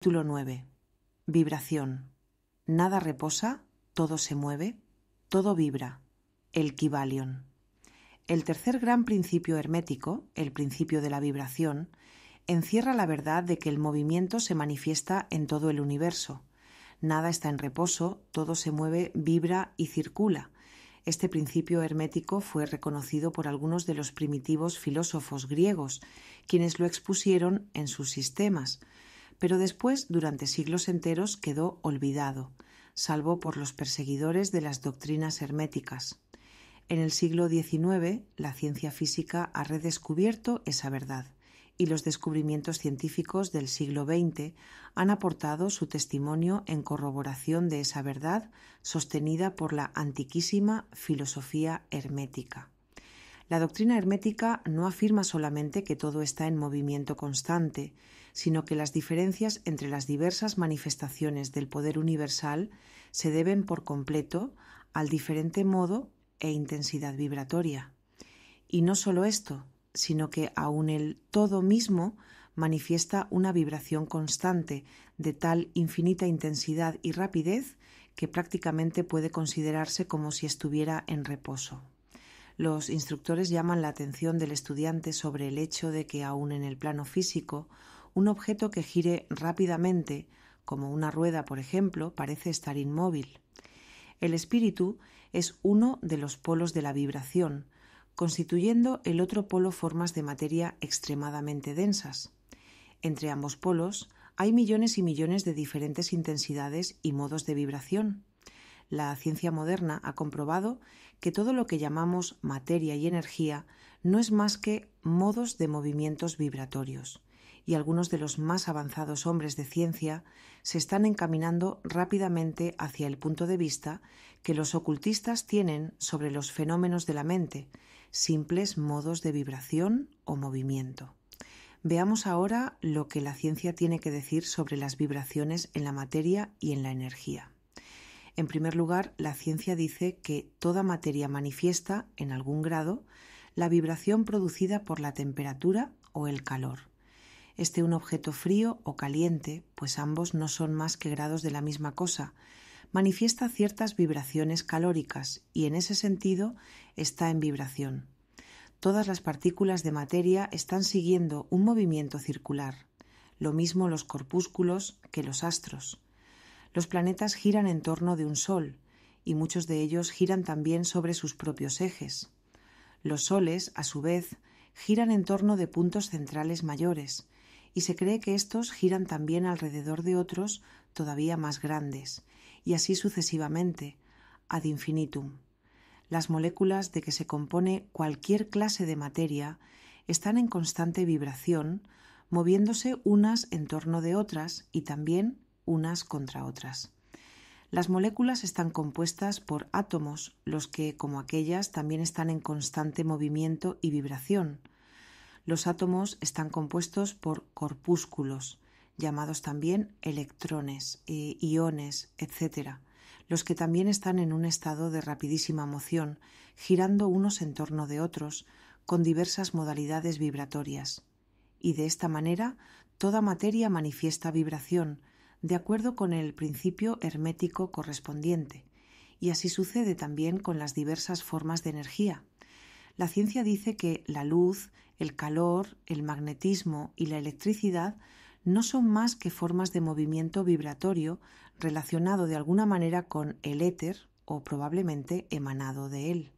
Capítulo 9. Vibración. Nada reposa, todo se mueve, todo vibra. El Kybalion. El tercer gran principio hermético, el principio de la vibración, encierra la verdad de que el movimiento se manifiesta en todo el universo. Nada está en reposo, todo se mueve, vibra y circula. Este principio hermético fue reconocido por algunos de los primitivos filósofos griegos, quienes lo expusieron en sus sistemas, pero después, durante siglos enteros, quedó olvidado, salvo por los perseguidores de las doctrinas herméticas. En el siglo XIX, la ciencia física ha redescubierto esa verdad, y los descubrimientos científicos del siglo XX han aportado su testimonio en corroboración de esa verdad sostenida por la antiquísima filosofía hermética. La doctrina hermética no afirma solamente que todo está en movimiento constante, sino que las diferencias entre las diversas manifestaciones del poder universal se deben por completo al diferente modo e intensidad vibratoria. Y no solo esto, sino que aun el todo mismo manifiesta una vibración constante de tal infinita intensidad y rapidez que prácticamente puede considerarse como si estuviera en reposo. Los instructores llaman la atención del estudiante sobre el hecho de que aun en el plano físico, un objeto que gire rápidamente, como una rueda por ejemplo, parece estar inmóvil. El espíritu es uno de los polos de la vibración, constituyendo el otro polo formas de materia extremadamente densas. Entre ambos polos hay millones y millones de diferentes intensidades y modos de vibración. La ciencia moderna ha comprobado que todo lo que llamamos materia y energía no es más que modos de movimientos vibratorios, y algunos de los más avanzados hombres de ciencia se están encaminando rápidamente hacia el punto de vista que los ocultistas tienen sobre los fenómenos de la mente, simples modos de vibración o movimiento. Veamos ahora lo que la ciencia tiene que decir sobre las vibraciones en la materia y en la energía. En primer lugar, la ciencia dice que toda materia manifiesta, en algún grado, la vibración producida por la temperatura o el calor. Esté un objeto frío o caliente, pues ambos no son más que grados de la misma cosa, manifiesta ciertas vibraciones calóricas y en ese sentido está en vibración. Todas las partículas de materia están siguiendo un movimiento circular, lo mismo los corpúsculos que los astros. Los planetas giran en torno de un sol, y muchos de ellos giran también sobre sus propios ejes. Los soles, a su vez, giran en torno de puntos centrales mayores, y se cree que estos giran también alrededor de otros todavía más grandes, y así sucesivamente, ad infinitum. Las moléculas de que se compone cualquier clase de materia están en constante vibración, moviéndose unas en torno de otras y también unas contra otras. Las moléculas están compuestas por átomos, los que, como aquellas, también están en constante movimiento y vibración. Los átomos están compuestos por corpúsculos, llamados también electrones, iones, etc., los que también están en un estado de rapidísima moción, girando unos en torno de otros, con diversas modalidades vibratorias. Y de esta manera, toda materia manifiesta vibración, de acuerdo con el principio hermético correspondiente, y así sucede también con las diversas formas de energía. La ciencia dice que la luz, el calor, el magnetismo y la electricidad no son más que formas de movimiento vibratorio relacionado de alguna manera con el éter o probablemente emanado de él.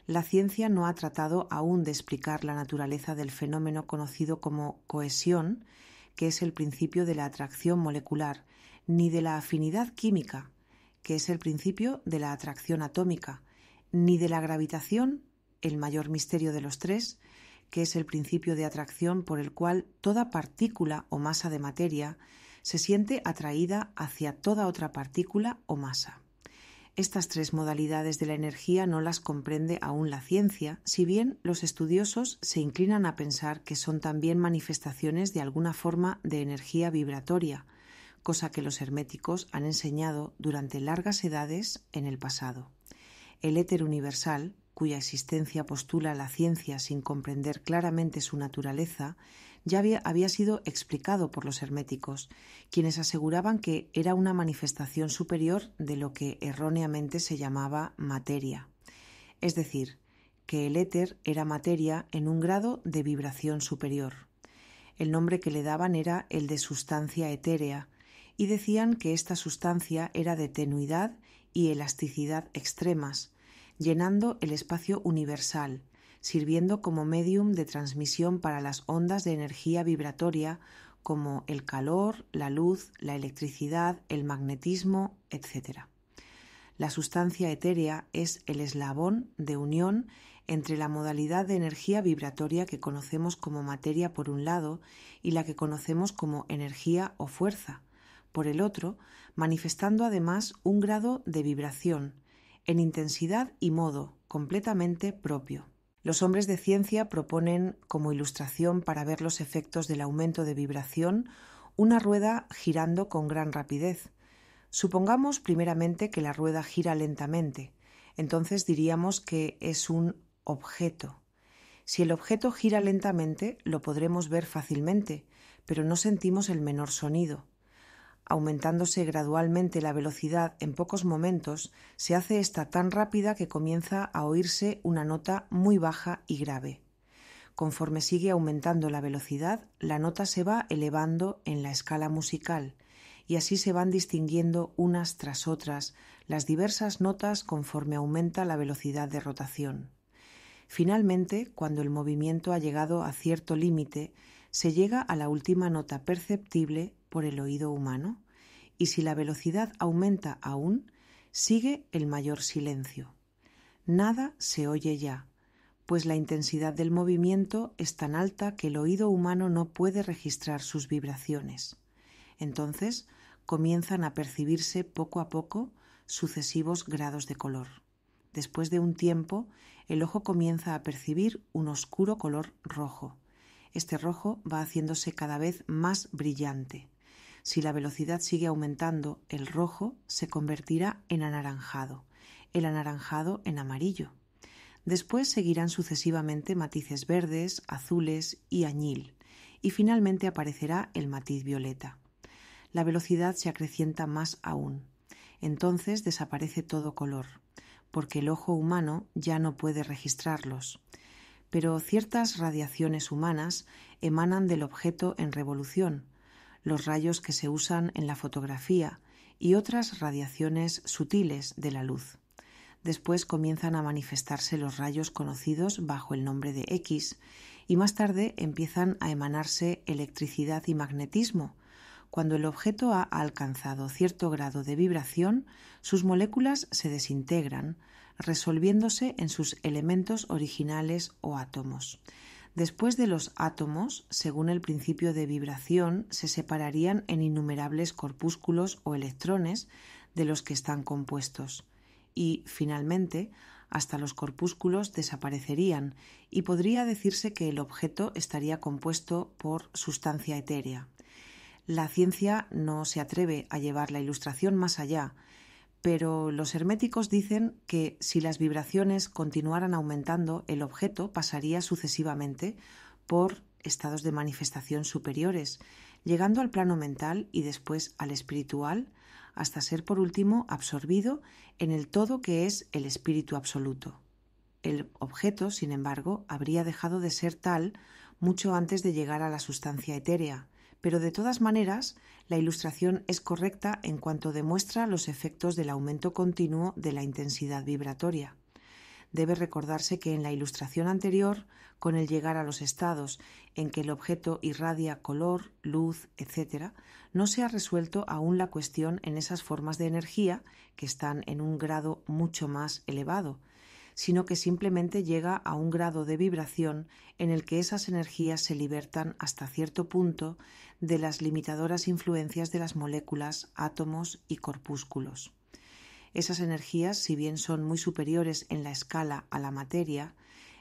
La ciencia no ha tratado aún de explicar la naturaleza del fenómeno conocido como cohesión, que es el principio de la atracción molecular, ni de la afinidad química, que es el principio de la atracción atómica, ni de la gravitación, el mayor misterio de los tres, que es el principio de atracción por el cual toda partícula o masa de materia se siente atraída hacia toda otra partícula o masa. Estas tres modalidades de la energía no las comprende aún la ciencia, si bien los estudiosos se inclinan a pensar que son también manifestaciones de alguna forma de energía vibratoria, cosa que los herméticos han enseñado durante largas edades en el pasado. El éter universal, cuya existencia postula la ciencia sin comprender claramente su naturaleza, ya había sido explicado por los herméticos, quienes aseguraban que era una manifestación superior de lo que erróneamente se llamaba materia. Es decir, que el éter era materia en un grado de vibración superior. El nombre que le daban era el de sustancia etérea, y decían que esta sustancia era de tenuidad y elasticidad extremas, llenando el espacio universal, sirviendo como medium de transmisión para las ondas de energía vibratoria como el calor, la luz, la electricidad, el magnetismo, etc. La sustancia etérea es el eslabón de unión entre la modalidad de energía vibratoria que conocemos como materia por un lado y la que conocemos como energía o fuerza, por el otro, manifestando además un grado de vibración, en intensidad y modo completamente propio. Los hombres de ciencia proponen como ilustración para ver los efectos del aumento de vibración una rueda girando con gran rapidez. Supongamos primeramente que la rueda gira lentamente, entonces diríamos que es un objeto. Si el objeto gira lentamente, lo podremos ver fácilmente, pero no sentimos el menor sonido. Aumentándose gradualmente la velocidad en pocos momentos, se hace esta tan rápida que comienza a oírse una nota muy baja y grave. Conforme sigue aumentando la velocidad, la nota se va elevando en la escala musical, y así se van distinguiendo unas tras otras las diversas notas conforme aumenta la velocidad de rotación. Finalmente, cuando el movimiento ha llegado a cierto límite, se llega a la última nota perceptible por el oído humano, y si la velocidad aumenta aún, sigue el mayor silencio. Nada se oye ya, pues la intensidad del movimiento es tan alta que el oído humano no puede registrar sus vibraciones. Entonces comienzan a percibirse poco a poco sucesivos grados de color. Después de un tiempo, el ojo comienza a percibir un oscuro color rojo. Este rojo va haciéndose cada vez más brillante. Si la velocidad sigue aumentando, el rojo se convertirá en anaranjado, el anaranjado en amarillo. Después seguirán sucesivamente matices verdes, azules y añil, y finalmente aparecerá el matiz violeta. La velocidad se acrecienta más aún. Entonces desaparece todo color, porque el ojo humano ya no puede registrarlos. Pero ciertas radiaciones humanas emanan del objeto en revolución, los rayos que se usan en la fotografía y otras radiaciones sutiles de la luz. Después comienzan a manifestarse los rayos conocidos bajo el nombre de X y más tarde empiezan a emanarse electricidad y magnetismo. Cuando el objeto ha alcanzado cierto grado de vibración, sus moléculas se desintegran, resolviéndose en sus elementos originales o átomos. Después de los átomos, según el principio de vibración, se separarían en innumerables corpúsculos o electrones de los que están compuestos. Y, finalmente, hasta los corpúsculos desaparecerían y podría decirse que el objeto estaría compuesto por sustancia etérea. La ciencia no se atreve a llevar la ilustración más allá, pero los herméticos dicen que si las vibraciones continuaran aumentando, el objeto pasaría sucesivamente por estados de manifestación superiores, llegando al plano mental y después al espiritual, hasta ser por último absorbido en el todo que es el espíritu absoluto. El objeto, sin embargo, habría dejado de ser tal mucho antes de llegar a la sustancia etérea, pero de todas maneras la ilustración es correcta en cuanto demuestra los efectos del aumento continuo de la intensidad vibratoria. Debe recordarse que en la ilustración anterior, con el llegar a los estados en que el objeto irradia color, luz, etc., no se ha resuelto aún la cuestión en esas formas de energía que están en un grado mucho más elevado, sino que simplemente llega a un grado de vibración en el que esas energías se libertan hasta cierto punto de las limitadoras influencias de las moléculas, átomos y corpúsculos. Esas energías, si bien son muy superiores en la escala a la materia,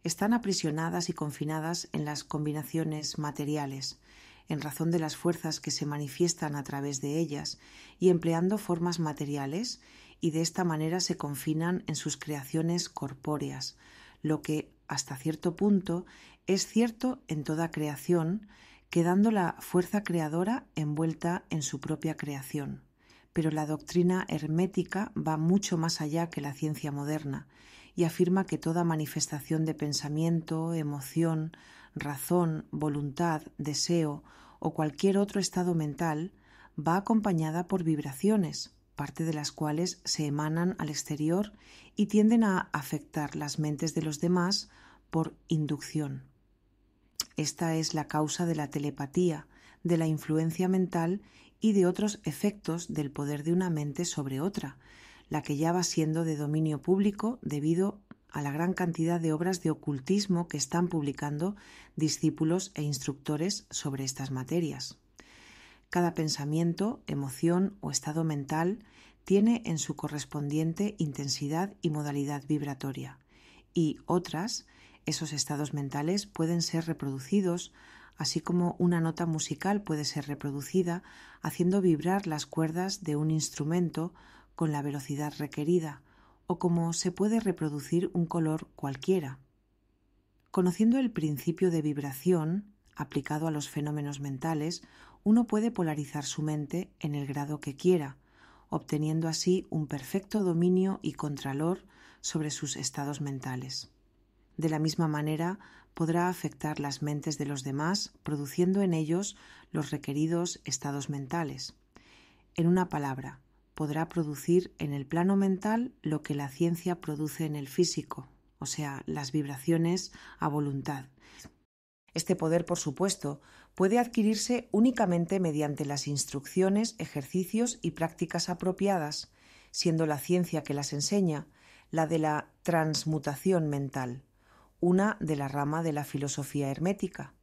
están aprisionadas y confinadas en las combinaciones materiales, en razón de las fuerzas que se manifiestan a través de ellas y empleando formas materiales, y de esta manera se confinan en sus creaciones corpóreas, lo que, hasta cierto punto, es cierto en toda creación, quedando la fuerza creadora envuelta en su propia creación. Pero la doctrina hermética va mucho más allá que la ciencia moderna y afirma que toda manifestación de pensamiento, emoción, razón, voluntad, deseo o cualquier otro estado mental va acompañada por vibraciones, parte de las cuales se emanan al exterior y tienden a afectar las mentes de los demás por inducción. Esta es la causa de la telepatía, de la influencia mental y de otros efectos del poder de una mente sobre otra, la que ya va siendo de dominio público debido a la gran cantidad de obras de ocultismo que están publicando discípulos e instructores sobre estas materias. Cada pensamiento, emoción o estado mental tiene en su correspondiente intensidad y modalidad vibratoria, y otras, esos estados mentales pueden ser reproducidos, así como una nota musical puede ser reproducida haciendo vibrar las cuerdas de un instrumento con la velocidad requerida, o como se puede reproducir un color cualquiera. Conociendo el principio de vibración aplicado a los fenómenos mentales, uno puede polarizar su mente en el grado que quiera, obteniendo así un perfecto dominio y contralor sobre sus estados mentales. De la misma manera, podrá afectar las mentes de los demás, produciendo en ellos los requeridos estados mentales. En una palabra, podrá producir en el plano mental lo que la ciencia produce en el físico, o sea, las vibraciones a voluntad. Este poder, por supuesto, puede adquirirse únicamente mediante las instrucciones, ejercicios y prácticas apropiadas, siendo la ciencia que las enseña la de la transmutación mental, una de la rama de la filosofía hermética.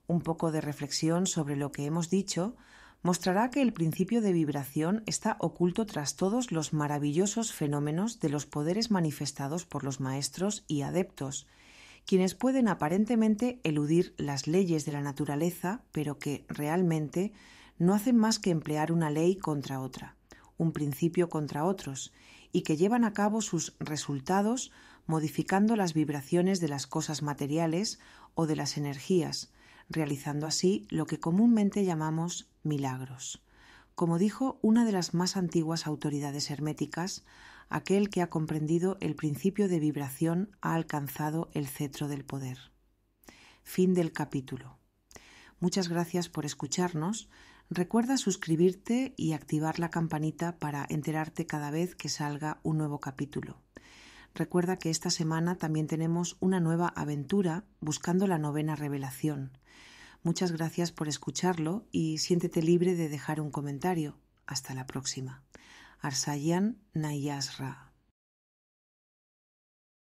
Un poco de reflexión sobre lo que hemos dicho mostrará que el principio de vibración está oculto tras todos los maravillosos fenómenos de los poderes manifestados por los maestros y adeptos, quienes pueden aparentemente eludir las leyes de la naturaleza, pero que realmente no hacen más que emplear una ley contra otra, un principio contra otros, y que llevan a cabo sus resultados modificando las vibraciones de las cosas materiales o de las energías, realizando así lo que comúnmente llamamos milagros. Como dijo una de las más antiguas autoridades herméticas, aquel que ha comprendido el principio de vibración ha alcanzado el cetro del poder. Fin del capítulo. Muchas gracias por escucharnos. Recuerda suscribirte y activar la campanita para enterarte cada vez que salga un nuevo capítulo. Recuerda que esta semana también tenemos una nueva aventura buscando la 9ª revelación. Muchas gracias por escucharlo y siéntete libre de dejar un comentario. Hasta la próxima. Arsayan Nayasra.